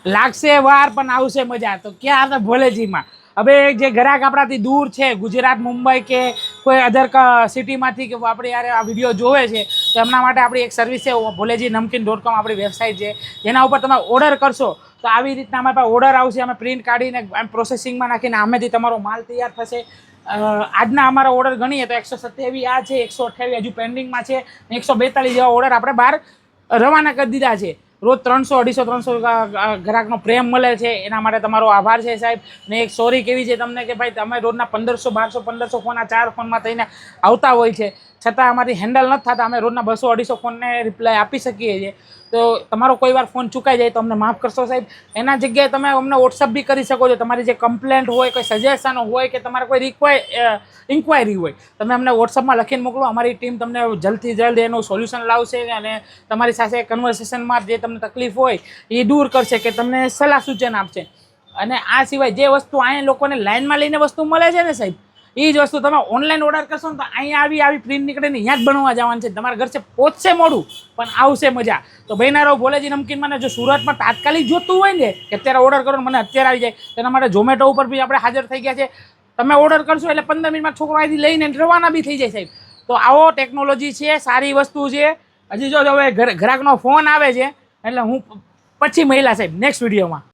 લાગશે વાર પણ આવશે મજા. તો ક્યાં હતા ભોલેજીમાં. હવે જે ગ્રાહક આપણાથી દૂર છે, ગુજરાત, મુંબઈ કે કોઈ અધર સિટીમાંથી કે આપણે યાર આ વિડીયો જોવે છે, તો એમના માટે આપણી એક સર્વિસ છે, ભોલેજીનમકીન.com આપણી વેબસાઇટ છે, જેના ઉપર તમે ઓર્ડર કરશો તો આવી રીતના અમારી પાસે ઓર્ડર આવશે. અમે પ્રિન્ટ કાઢીને પ્રોસેસિંગમાં નાખીને આમેથી તમારો માલ તૈયાર થશે. આજના અમારા ઓર્ડર ગણીએ તો 127 આ છે, 128 હજુ પેન્ડિંગમાં છે, 142 જેવા ઓર્ડર આપણે બહાર રવાના કરી દીધા છે. રોજ 300, 250, 300 ગ્રાહકનો પ્રેમ મળે છે, એના માટે તમારો આભાર છે સાહેબ. ને એક સોરી કેવી છે તમને કે ભાઈ તમે રોજના 1500, 1200, 1500 ફોન આ 4 ફોનમાં થઈને આવતા હોય છે, છતાં અમારી હેન્ડલ નથી થતા. અમે રોજના 200, 250 ફોનને રિપ્લાય આપી શકીએ છીએ. તો તમારો કોઈ વાર ફોન ચૂકાઈ જાય તો અમને માફ કરશો સાહેબ. એના જગ્યાએ તમે અમને વોટ્સઅપ બી કરી શકો છો. તમારી જે કમ્પ્લેન્ટ હોય, કોઈ સજેશન હોય કે તમારે કોઈ ઇન્ક્વાયરી હોય, તમે અમને વોટ્સઅપમાં લખીને મોકલો. અમારી ટીમ તમને જલ્દથી જલ્દ એનું સોલ્યુશન લાવશે અને તમારી સાથે કન્વર્સેશનમાં જે તમને તકલીફ હોય એ દૂર કરશે કે તમને સલાહ સૂચન આપશે. અને આ સિવાય જે વસ્તુ અહીંયા લોકોને લાઇનમાં લઈને વસ્તુ મળે છે ને સાહેબ, એ જ વસ્તુ તમે ઓનલાઈન ઓર્ડર કરશો ને તો અહીંયા આવી પ્રિન્ટ નીકળીને અહીંયા જ બનવા જવાનું છે. તમારા ઘર છે પહોંચશે મોડું પણ આવશે મજા. તો ભાઈના રહો ભોલેજી નમકીનમાં. જો સુરતમાં તાત્કાલિક જોતું હોય ને કે અત્યારે ઓર્ડર કરો મને અત્યારે આવી જાય, તેના માટે ઝોમેટો ઉપર બી આપણે હાજર થઈ ગયા છે. તમે ઓર્ડર કરશો એટલે 15 મિનિટમાં છોકરો અહીંથી લઈને રવાના બી થઈ જાય સાહેબ. તો આવો ટેકનોલોજી છે, સારી વસ્તુ છે. હજી જો હવે ગ્રાહકનો ફોન આવે છે એટલે હું પછી મહિલા સાહેબ નેક્સ્ટ વિડીયોમાં